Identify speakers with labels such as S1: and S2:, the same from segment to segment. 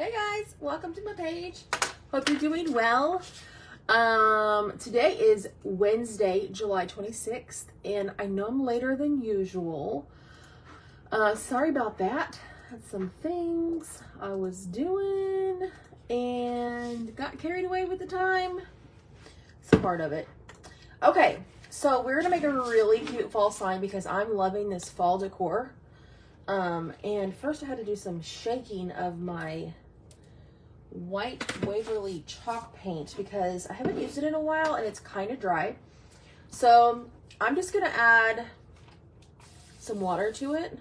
S1: Hey guys, welcome to my page. Hope you're doing well. Today is Wednesday, July 26th, and I know I'm later than usual. Sorry about that. Had some things I was doing and got carried away with the time. It's a part of it. Okay, so we're gonna make a really cute fall sign because I'm loving this fall decor. And first I had to do some shaking of my white Waverly chalk paint because I haven't used it in a while and it's kind of dry. So I'm just gonna add some water to it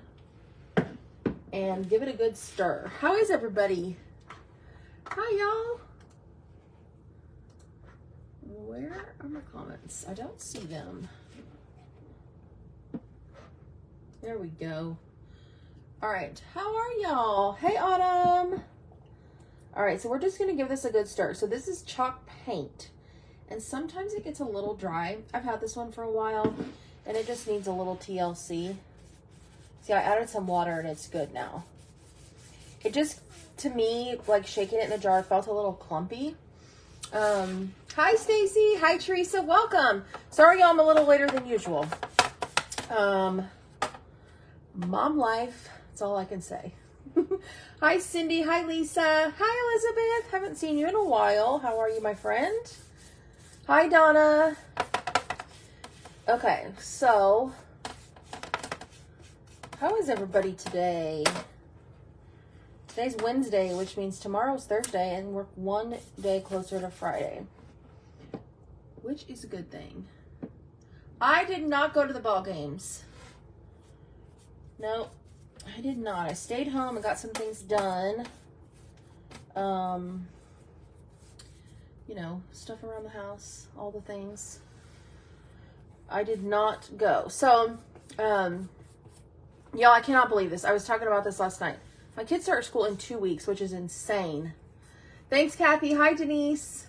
S1: and give it a good stir. How is everybody? Hi y'all. Where are my comments? I don't see them. There we go. All right, how are y'all? Hey Autumn. All right, so we're just gonna give this a good stir. So this is chalk paint, and sometimes it gets a little dry. I've had this one for a while, and it just needs a little TLC. See, I added some water, and it's good now. It just, to me, like shaking it in a jar, felt a little clumpy. Hi Stacy, hi Teresa, welcome. Sorry y'all, I'm a little later than usual. Mom life, that's all I can say. Hi Cindy, hi Lisa, hi Elizabeth, haven't seen you in a while. How are you, my friend? Hi Donna. Okay, so how is everybody today? Today's Wednesday, which means tomorrow's Thursday, and we're one day closer to Friday, which is a good thing. I did not go to the ball games. No, I did not. I stayed home and got some things done. You know, stuff around the house, all the things. I did not go. So, y'all, I cannot believe this. I was talking about this last night. My kids start school in 2 weeks, which is insane. Thanks, Kathy. Hi, Denise.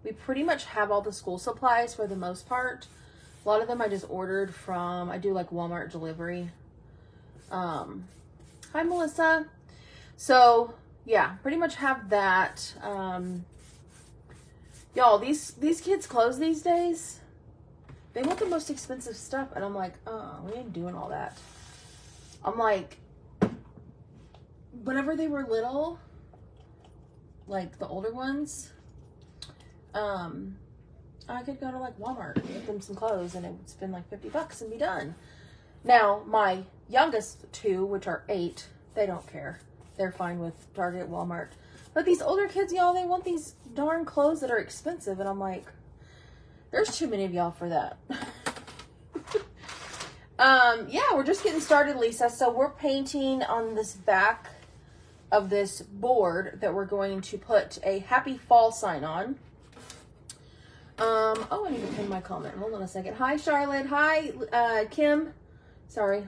S1: We pretty much have all the school supplies for the most part. A lot of them I just ordered from, I do like Walmart delivery. Hi, Melissa. So, yeah, pretty much have that. Y'all, these kids' clothes these days, they want the most expensive stuff. And I'm like, we ain't doing all that. I'm like, whenever they were little, like the older ones, I could go to like Walmart and get them some clothes and it would spend like $50 and be done. Now, my youngest two, which are 8, they don't care. They're fine with Target, Walmart. But these older kids, y'all, they want these darn clothes that are expensive. And I'm like, there's too many of y'all for that. Yeah, we're just getting started, Lisa. So we're painting on this back of this board that we're going to put a happy fall sign on. Oh, I need to pin my comment. Hold on a second. Hi, Charlotte. Hi, Kim. Sorry.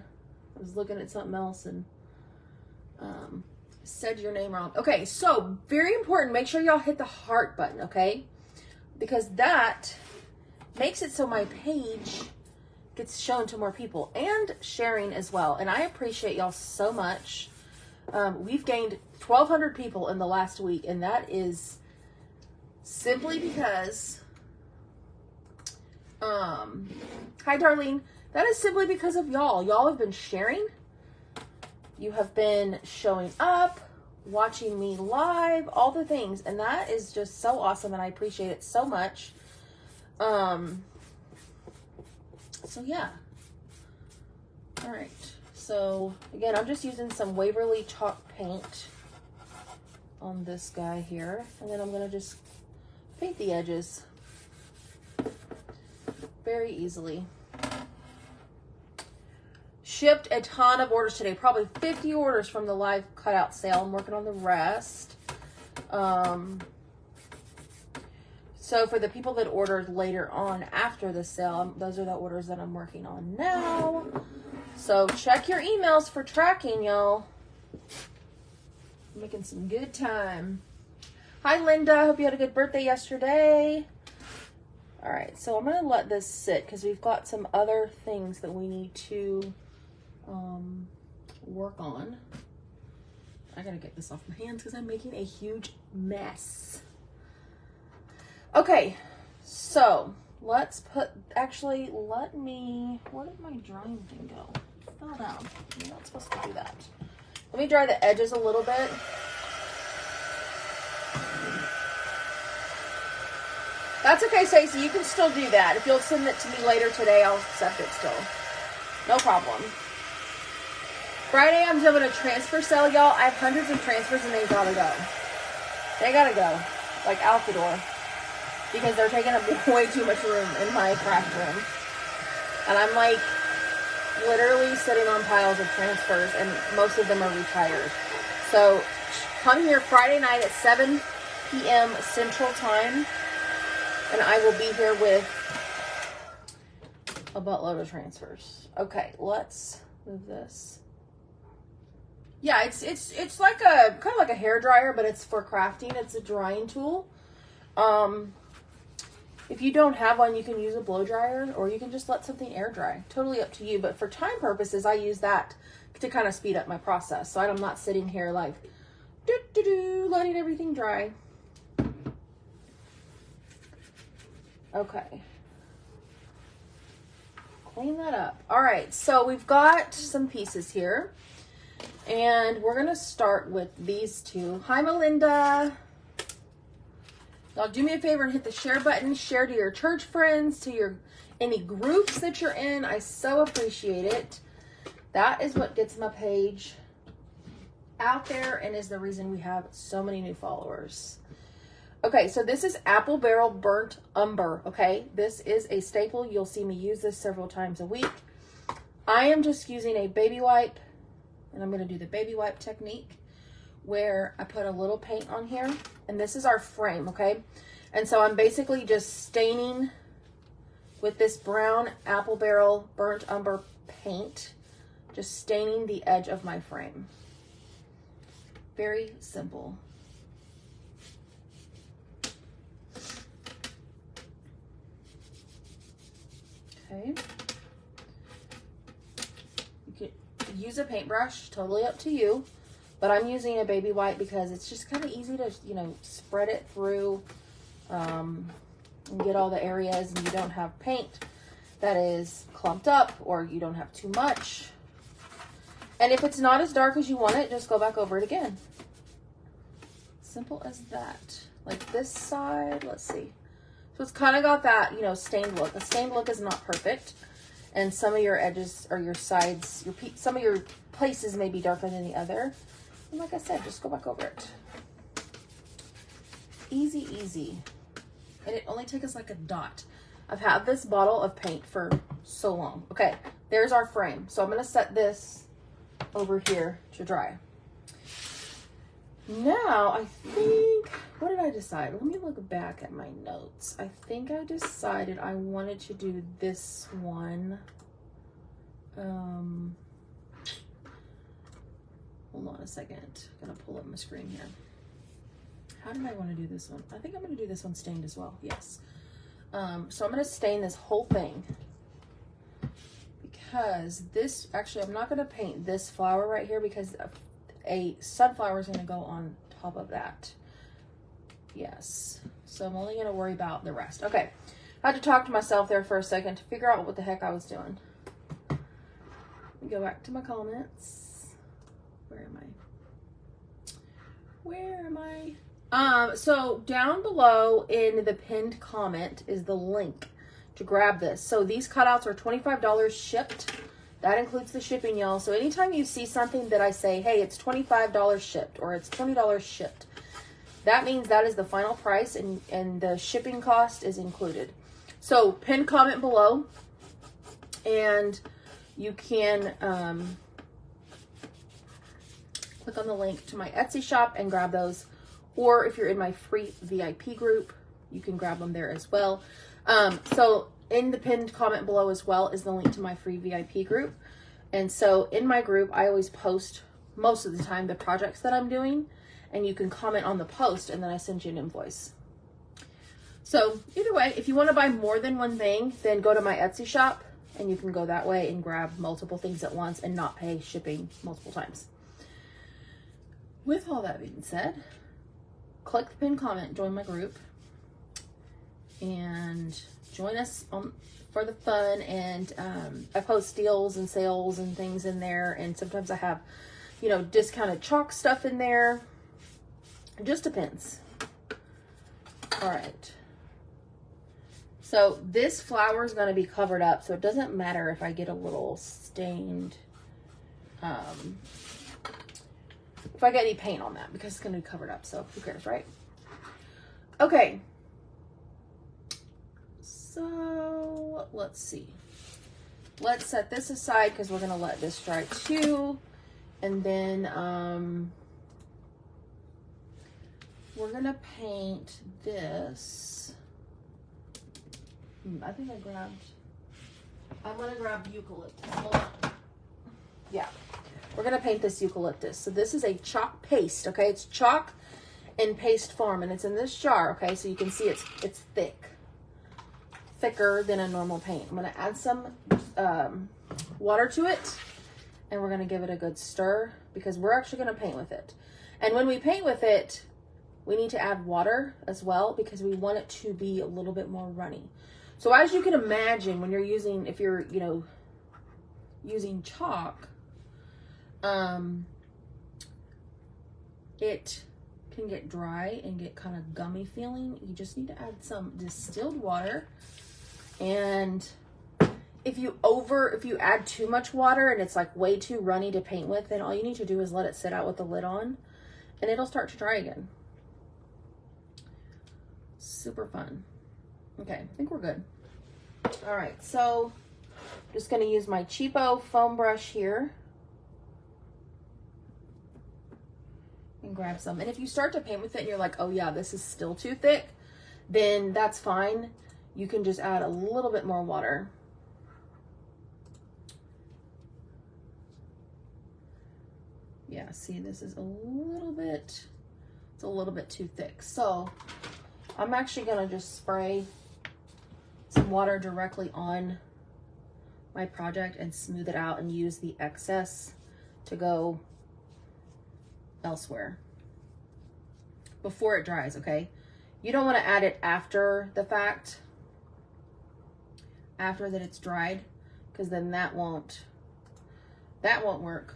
S1: I was looking at something else and said your name wrong. Okay, so very important. Make sure y'all hit the heart button, okay? Because that makes it so my page gets shown to more people and sharing as well. And I appreciate y'all so much. We've gained 1,200 people in the last week, and that is simply because... hi Darlene. That is simply because of y'all. Y'all have been sharing. You have been showing up, watching me live, all the things. And that is just so awesome. And I appreciate it so much. So yeah. All right. So again, I'm just using some Waverly chalk paint on this guy here. And then I'm going to just paint the edges very easily. Shipped a ton of orders today, probably 50 orders from the live cutout sale. I'm working on the rest. So for the people that ordered later on after the sale, those are the orders that I'm working on now. So check your emails for tracking, y'all. Making some good time. Hi, Linda. Hope you had a good birthday yesterday. All right, so I'm going to let this sit because we've got some other things that we need to work on. I gotta get this off my hands because I'm making a huge mess. Okay, so let's put, actually, where did my drying thing go? It fell down. You're not supposed to do that. Let me dry the edges a little bit. That's okay, Stacey. You can still do that. If you'll send it to me later today, I'll accept it still. No problem. Friday, I'm doing a transfer sale, y'all. I have hundreds of transfers, and they gotta go. They gotta go. Like, out the door. Because they're taking up way too much room in my craft room. And I'm, like, literally sitting on piles of transfers, and most of them are retired. So, come here Friday night at 7 p.m. Central Time. And I will be here with a buttload of transfers. Okay, let's move this. Yeah, it's like a kind of like a hair dryer, but it's for crafting. It's a drying tool. If you don't have one, you can use a blow dryer, or you can just let something air dry. Totally up to you. But for time purposes, I use that to kind of speed up my process, so I'm not sitting here like letting everything dry. Okay. Clean that up. All right, so we've got some pieces here. And we're going to start with these two. Hi, Melinda. Y'all do me a favor and hit the share button. Share to your church friends, to any groups that you're in. I so appreciate it. That is what gets my page out there and is the reason we have so many new followers. Okay, so this is Apple Barrel Burnt Umber, okay? This is a staple. You'll see me use this several times a week. I am just using a baby wipe, and I'm going to do the baby wipe technique where I put a little paint on here, and this is our frame, okay? And so I'm basically just staining with this brown Apple Barrel Burnt Umber paint, just staining the edge of my frame. Very simple. Okay. You could use a paintbrush, totally up to you, but I'm using a baby wipe because it's just kind of easy to, you know, spread it through and get all the areas, and you don't have paint that is clumped up, or you don't have too much. And if it's not as dark as you want it, just go back over it again. Simple as that. Like this side, let's see. So it's kind of got that, you know, stained look. The stained look is not perfect. And some of your edges or your sides, some of your places may be darker than the other. And like I said, just go back over it. Easy, easy. And it only takes us like a dot. I've had this bottle of paint for so long. Okay, there's our frame. So I'm going to set this over here to dry. Now, I think, what did I decide? Let me look back at my notes. I think I decided I wanted to do this one. Hold on a second. I'm going to pull up my screen here. How did I want to do this one? I think I'm going to do this one stained as well. Yes. So I'm going to stain this whole thing. Because this, actually, I'm not going to paint this flower right here because a sunflower is going to go on top of that. Yes. So I'm only going to worry about the rest. Okay. I had to talk to myself there for a second to figure out what the heck I was doing. Let me go back to my comments. Where am I? Where am I? So down below in the pinned comment is the link to grab this. So these cutouts are $25 shipped. That includes the shipping, y'all. So anytime you see something that I say, hey, it's $25 shipped or it's $20 shipped, that means that is the final price and the shipping cost is included. So pin comment below and you can click on the link to my Etsy shop and grab those. Or if you're in my free VIP group, you can grab them there as well. So in the pinned comment below as well is the link to my free VIP group. And so in my group, I always post most of the time the projects that I'm doing, and you can comment on the post and then I send you an invoice. So either way, if you want to buy more than one thing, then go to my Etsy shop and you can go that way and grab multiple things at once and not pay shipping multiple times. with all that being said, click the pinned comment, join my group, and join us for the fun. And I post deals and sales and things in there, and sometimes I have, you know, discounted chalk stuff in there. It just depends. All right. So this flower is going to be covered up, so it doesn't matter if I get a little stained, if I get any paint on that, because it's going to be covered up, so who cares, right? Okay. So let's see. Let's set this aside because we're going to let this dry too. And then we're going to paint this. I think I'm going to grab eucalyptus. Hold on. Yeah. We're going to paint this eucalyptus. So this is a chalk paste, okay? It's chalk in paste form, and it's in this jar, okay? So you can see it's thick. Thicker than a normal paint. I'm going to add some water to it, and we're going to give it a good stir because we're actually going to paint with it. And when we paint with it, we need to add water as well because we want it to be a little bit more runny. So as you can imagine, when you're using, if you're, you know, using chalk, it can get dry and get kind of gummy feeling. You just need to add some distilled water. And if you add too much water and it's like way too runny to paint with, then all you need to do is let it sit out with the lid on and it'll start to dry again. Super fun. Okay, I think we're good. All right, so just gonna use my cheapo foam brush here and grab some. And if you start to paint with it and you're like, oh yeah, this is still too thick, then that's fine. You can just add a little bit more water. Yeah, see, this is a little bit too thick. So I'm actually gonna just spray some water directly on my project and smooth it out and use the excess to go elsewhere before it dries, okay? You don't want to add it after the fact, after that it's dried, because then that won't work.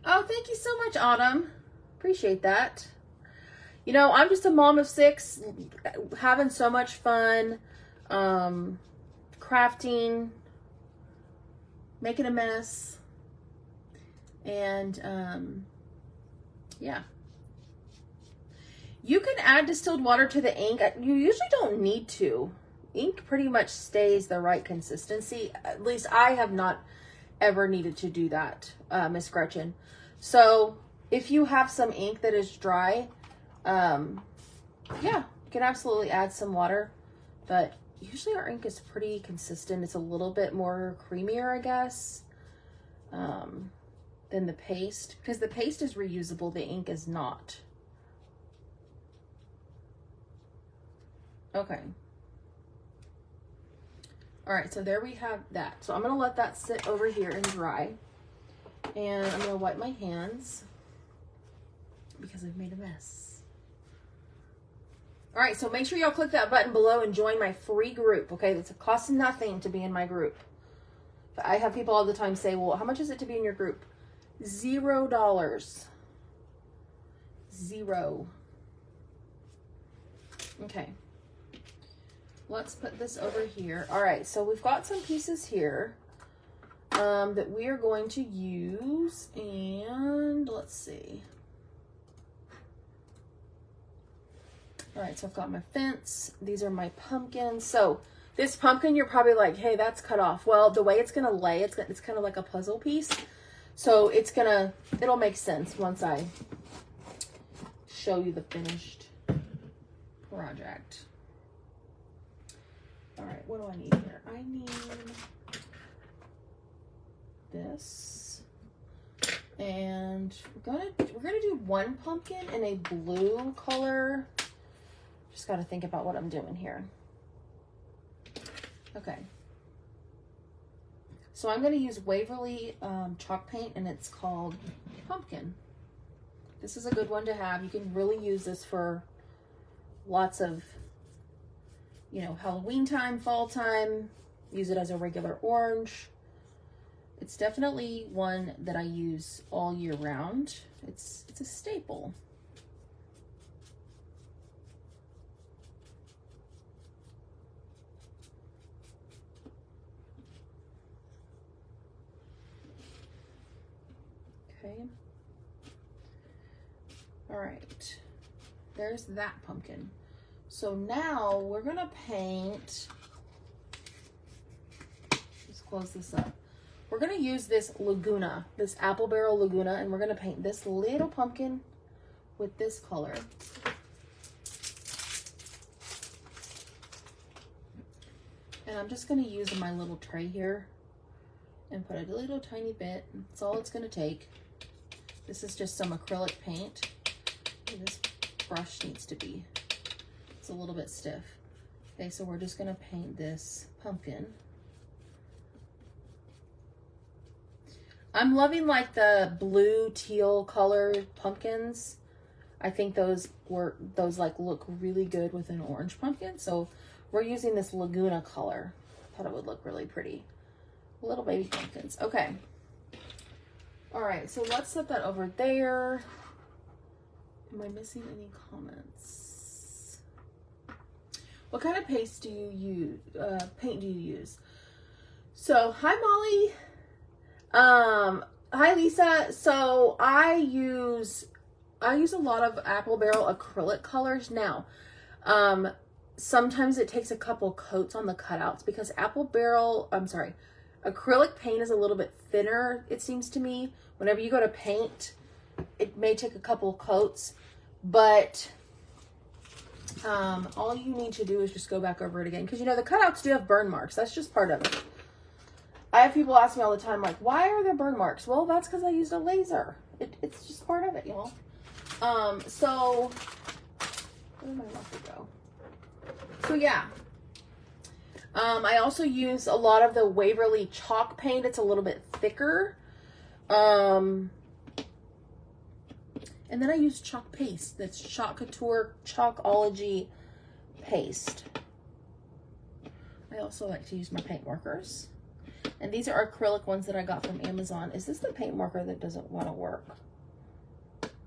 S1: Oh, thank you so much, Autumn. Appreciate that. You know, I'm just a mom of 6, having so much fun, crafting, making a mess, and yeah. You can add distilled water to the ink. You usually don't need to. Ink pretty much stays the right consistency. At least I have not ever needed to do that, Miss Gretchen. So if you have some ink that is dry, yeah, you can absolutely add some water, but usually our ink is pretty consistent. It's a little bit more creamier, I guess, than the paste, because the paste is reusable, the ink is not. Okay. All right, so there we have that. So I'm gonna let that sit over here and dry, and I'm gonna wipe my hands because I've made a mess. All right, so make sure y'all click that button below and join my free group, okay? It's costs nothing to be in my group. I have people all the time say, well, how much is it to be in your group? $0. 0. Okay. Let's put this over here. All right, so we've got some pieces here that we are going to use, and let's see. All right, so I've got my fence. These are my pumpkins. So this pumpkin, you're probably like, hey, that's cut off. Well, the way it's gonna lay, it's kind of like a puzzle piece. So it'll make sense once I show you the finished project. All right, what do I need here? I need this, and we're gonna do one pumpkin in a blue color. Just got to think about what I'm doing here. Okay. So I'm going to use Waverly chalk paint, and it's called Pumpkin. This is a good one to have. You can really use this for lots of, you know, Halloween time, fall time. Use it as a regular orange. It's definitely one that I use all year round. It's a staple. Okay. All right. There's that pumpkin. So now we're gonna paint. Let's close this up. We're gonna use this Laguna, this Apple Barrel Laguna, and we're gonna paint this little pumpkin with this color. And I'm just gonna use my little tray here and put a little tiny bit. That's all it's gonna take. This is just some acrylic paint. And this brush needs to be, it's a little bit stiff. Okay, so we're just gonna paint this pumpkin. I'm loving like the blue teal color pumpkins. I think those like look really good with an orange pumpkin. So we're using this Laguna color. I thought it would look really pretty. Little baby pumpkins. Okay. All right, so let's set that over there. Am I missing any comments? What kind of paste do you use? Paint do you use? So, hi Molly. Hi Lisa. So I use a lot of Apple Barrel acrylic colors now. Sometimes it takes a couple coats on the cutouts because acrylic paint is a little bit thinner, it seems to me. Whenever you go to paint, it may take a couple coats, but all you need to do is just go back over it again. Because, you know, the cutouts do have burn marks. That's just part of it. I have people ask me all the time, like, why are there burn marks? Well, that's because I used a laser. It's just part of it, y'all. So, where did my marker go? So, yeah. I also use a lot of the Waverly chalk paint. It's a little bit thicker. And then I use chalk paste. That's Chalk Couture Chalkology paste. I also like to use my paint markers. And these are acrylic ones that I got from Amazon. Is this the paint marker that doesn't want to work?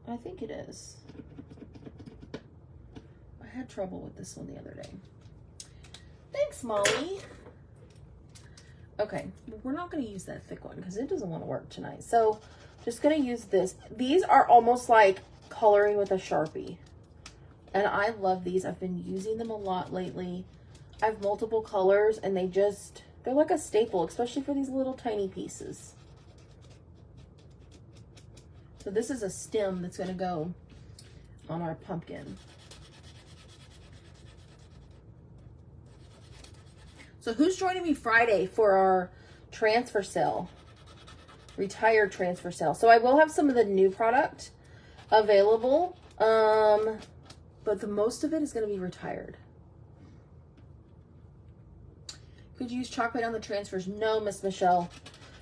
S1: I think it is. I had trouble with this one the other day. Thanks, Molly. Okay, we're not going to use that thick one because it doesn't want to work tonight. So just going to use this. These are almost like coloring with a Sharpie. And I love these. I've been using them a lot lately. I have multiple colors and they're like a staple, especially for these little tiny pieces. So this is a stem that's going to go on our pumpkin. So who's joining me Friday for our transfer sale? Retired transfer sale. So I will have some of the new product available. But the most of it is going to be retired. Could you use chalk paint on the transfers? No, Miss Michelle.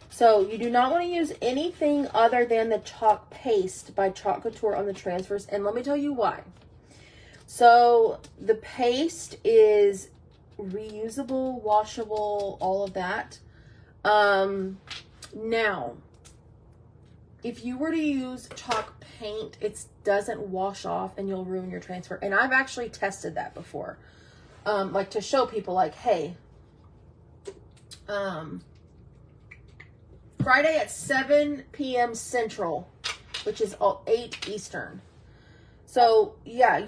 S1: So you do not want to use anything other than the chalk paste by Chalk Couture on the transfers. And let me tell you why. So the paste is reusable, washable, all of that. Now, if you were to use chalk paint, it doesn't wash off and you'll ruin your transfer. And I've actually tested that before. Like to show people like, hey, Friday at 7 p.m. Central, which is 8 Eastern. So yeah,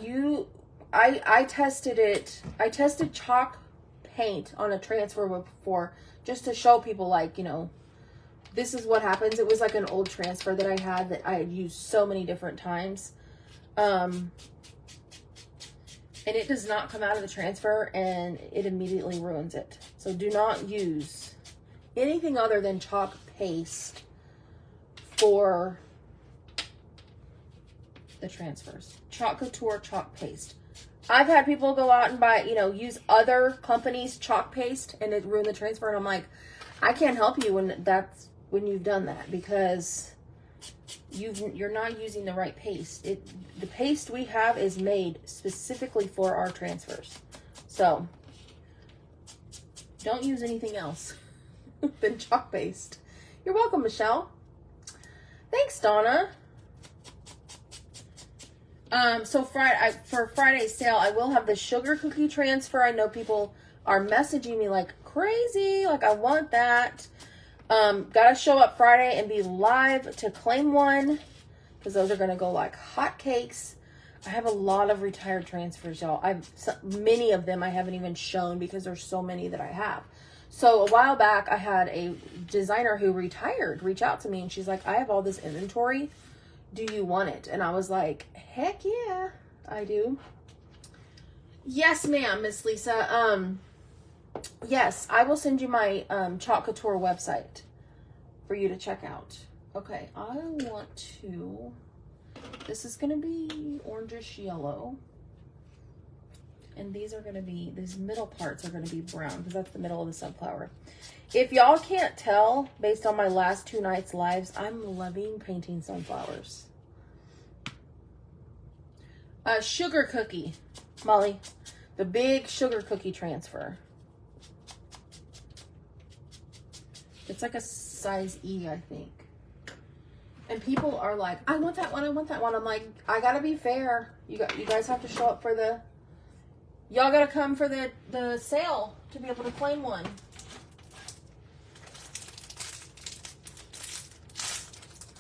S1: I tested it. I tested chalk paint on a transfer before just to show people like, you know, this is what happens. It was like an old transfer that I had that I had used so many different times. And it does not come out of the transfer and it immediately ruins it. So do not use anything other than chalk paste for the transfers. Chalk Couture chalk paste. I've had people go out and buy, you know, use other companies' chalk paste and it ruined the transfer. And I'm like, I can't help you when you've done that, because you're not using the right paste. The paste we have is made specifically for our transfers. So don't use anything else than chalk paste. You're welcome, Michelle. Thanks, Donna. So for Friday's sale, I will have the sugar cookie transfer. I know people are messaging me like crazy, like I want that. Gotta show up Friday and be live to claim one, because those are gonna go like hotcakes. I have a lot of retired transfers, y'all. Many of them I haven't even shown because there's so many that I have. So a while back, I had a designer who retired reach out to me, and she's like, I have all this inventory. Do you want it? And I was like, heck yeah, I do. Yes, ma'am, Miss Lisa. Yes, I will send you my Chalk Couture website for you to check out. Okay, I want to, this is going to be orangish yellow. And these are going to be, these middle parts are going to be brown, because that's the middle of the sunflower. If y'all can't tell, based on my last 2 nights lives, I'm loving painting sunflowers. Sugar cookie, Molly. The big sugar cookie transfer. It's like a size E, I think. And people are like, I want that one, I want that one. I'm like, I gotta be fair. You guys have to show up for the, y'all gotta come for the sale to be able to claim one.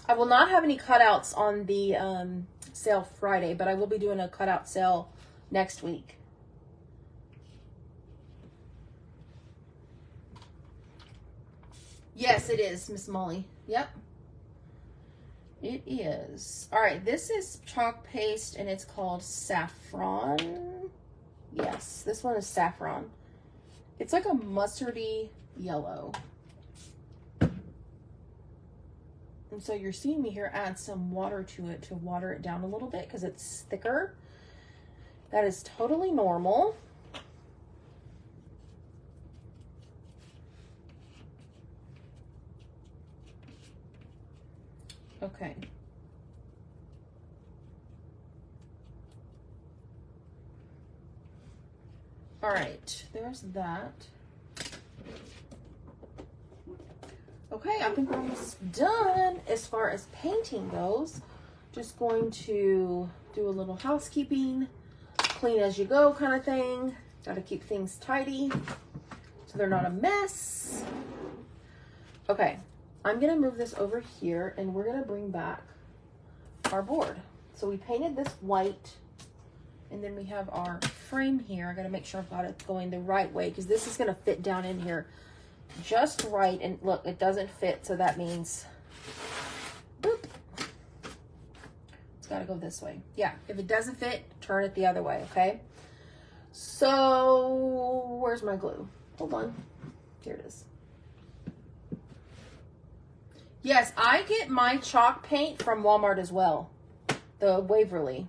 S1: I will not have any cutouts on the sale Friday, but I will be doing a cutout sale next week. Yes, it is, Miss Molly. Yep. It is. All right, this is chalk paste, and it's called Saffron. Yes, this one is Saffron. It's like a mustardy yellow. And so you're seeing me here add some water to it to water it down a little bit because it's thicker. That is totally normal. Okay. All right, there's that. Okay, I think we're almost done as far as painting goes. Just going to do a little housekeeping, clean as you go kind of thing. Got to keep things tidy so they're not a mess. Okay, I'm gonna move this over here, and we're gonna bring back our board. So we painted this white, and then we have our frame here. I gotta make sure I've got it going the right way, because this is gonna fit down in here just right. And look, it doesn't fit, so that means boop, it's got to go this way. Yeah, if it doesn't fit, turn it the other way. Okay, so where's my glue? Hold on, here it is. Yes, I get my chalk paint from Walmart as well, the Waverly.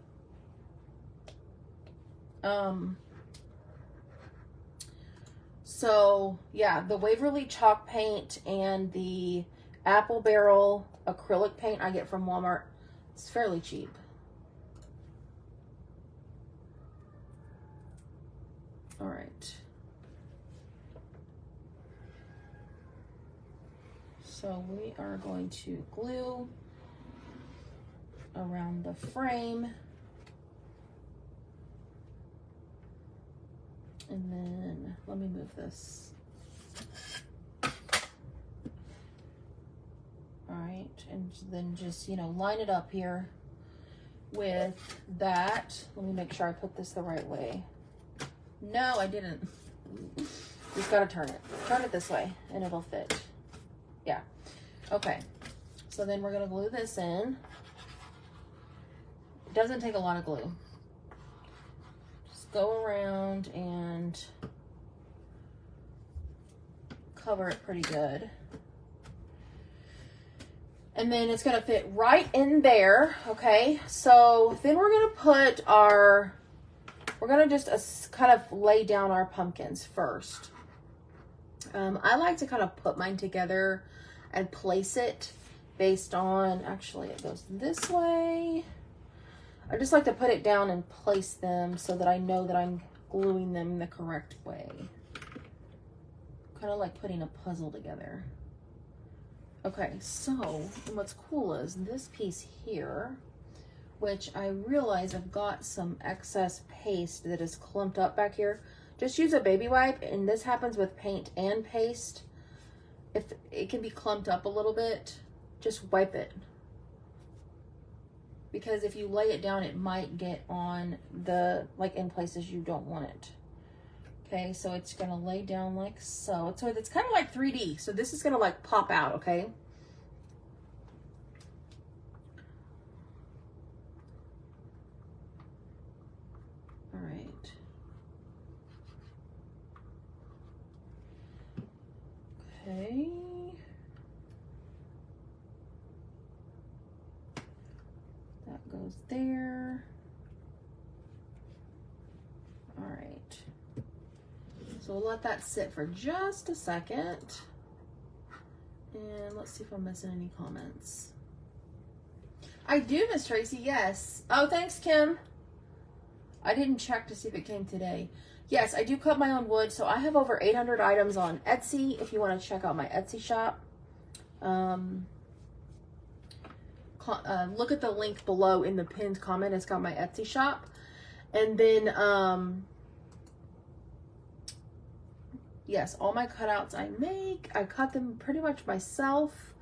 S1: So yeah, the Waverly chalk paint and the Apple Barrel acrylic paint I get from Walmart. It's fairly cheap. All right. So we are going to glue around the frame. And then let me move this. All right, and then just, you know, line it up here with that. Let me make sure I put this the right way. No, I didn't. Just gotta turn it. Turn it this way and it'll fit. Yeah. Okay. So then we're gonna glue this in. It doesn't take a lot of glue. Go around and cover it pretty good. And then it's gonna fit right in there, okay? So then we're gonna put our, we're gonna just kind of lay down our pumpkins first. I like to kind of put mine together and place it based on, actually it goes this way. I just like to put it down and place them so that I know that I'm gluing them the correct way. Kind of like putting a puzzle together. Okay, so what's cool is this piece here, which I realize I've got some excess paste that is clumped up back here. Just use a baby wipe, and this happens with paint and paste. If it can be clumped up a little bit, just wipe it. Because if you lay it down, it might get on the, like in places you don't want it. Okay, so it's gonna lay down like so. So it's kind of like 3D. So this is gonna like pop out, okay? All right. Okay. That goes there. All right. So we'll let that sit for just a second. And let's see if I'm missing any comments. I do, Miss Tracy, yes. Oh, thanks, Kim. I didn't check to see if it came today. Yes, I do cut my own wood. So I have over 800 items on Etsy if you want to check out my Etsy shop. Look at the link below in the pinned comment. It's got my Etsy shop. And then, yes, all my cutouts I make, I cut them pretty much myself,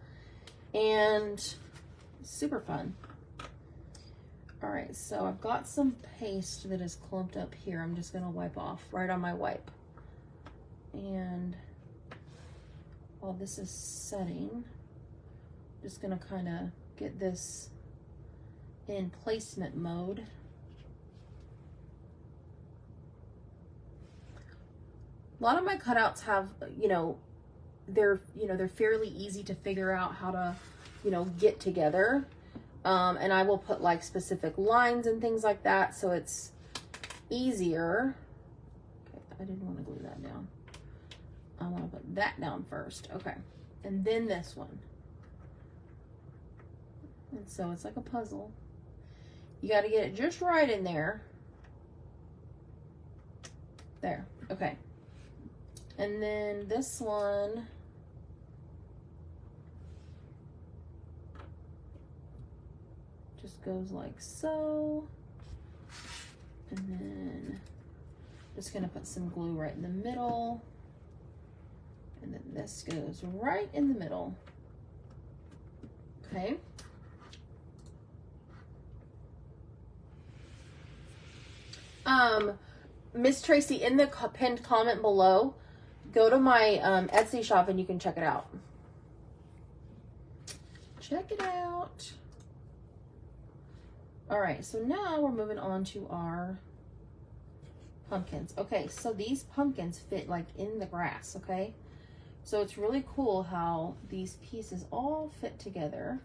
S1: and super fun. All right, so I've got some paste that is clumped up here. I'm just gonna wipe off right on my wipe. And while this is setting, just gonna kind of get this in placement mode. A lot of my cutouts have, they're fairly easy to figure out how to, get together. And I will put like specific lines and things like that, so it's easier. Okay, I didn't want to glue that down. I want to put that down first. Okay, and then this one. And so it's like a puzzle. You got to get it just right in there. There. Okay. And then this one, just goes like so. And then just gonna put some glue right in the middle. And then this goes right in the middle. Okay. Miss Tracy, in the pinned comment below, go to my Etsy shop and you can check it out. Check it out. All right, so now we're moving on to our pumpkins. Okay, so these pumpkins fit like in the grass, okay? So it's really cool how these pieces all fit together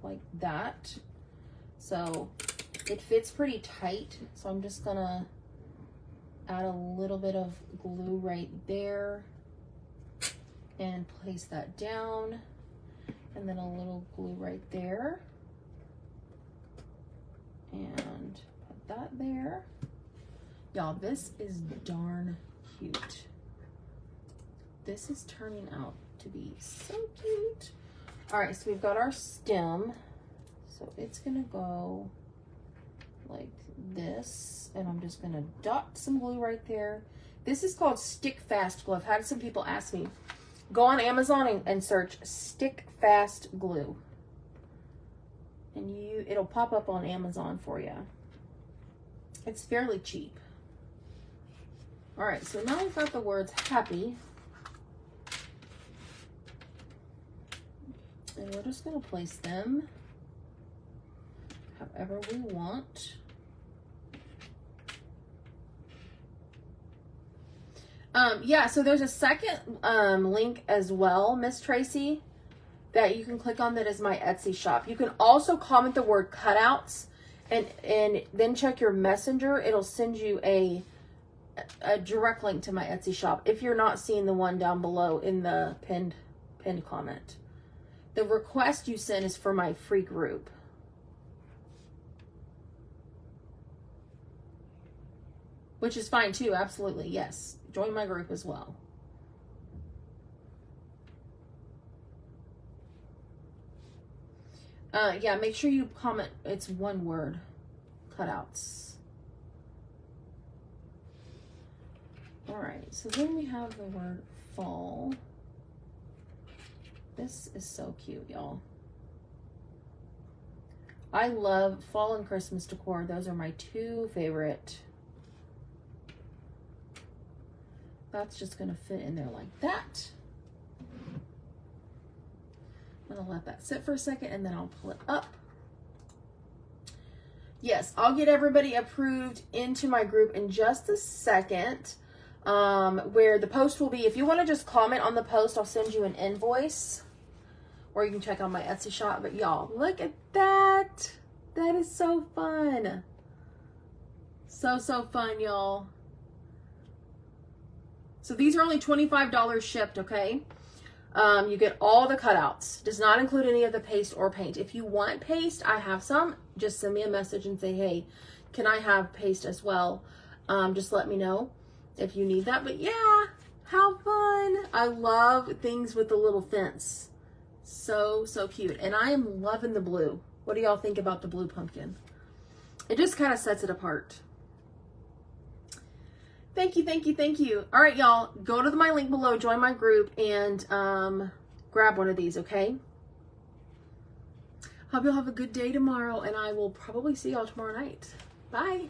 S1: like that. So it fits pretty tight. So I'm just gonna add a little bit of glue right there and place that down, and then a little glue right there and put that there. Y'all, this is darn cute. This is turning out to be so cute. All right, so we've got our stem. So it's gonna go like this, and I'm just gonna dot some glue right there. This is called Stick Fast glue. I've had some people ask me. Go on Amazon and search Stick Fast glue, and it'll pop up on Amazon for you. It's fairly cheap. All right, so now we've got the words happy, and we're just gonna place them however we want. Yeah, so there's a second link as well, Miss Tracy, that you can click on that is my Etsy shop. You can also comment the word cutouts and then check your messenger. It'll send you a a direct link to my Etsy shop if you're not seeing the one down below in the pinned comment. The request you sent is for my free group. Which is fine too, absolutely, yes. Join my group as well. Yeah, make sure you comment, it's one word, cutouts. All right, so then we have the word fall. This is so cute, y'all. I love fall and Christmas decor. Those are my two favorite. That's just gonna fit in there like that. I'm gonna let that sit for a second and then I'll pull it up. Yes, I'll get everybody approved into my group in just a second. Where the post will be, if you want to just comment on the post, I'll send you an invoice. Or you can check out my Etsy shop. But y'all, look at that. That is so fun. So fun, y'all. So these are only $25 shipped, okay? You get all the cutouts. Does not include any of the paste or paint. If you want paste, I have some. Just send me a message and say, hey, can I have paste as well? Just let me know if you need that. But yeah, how fun. I love things with the little fence. So cute. And I am loving the blue. What do y'all think about the blue pumpkin? It just kind of sets it apart. Thank you. All right, y'all, go to my link below, join my group, and grab one of these, okay? Hope you'll have a good day tomorrow, and I will probably see y'all tomorrow night. Bye.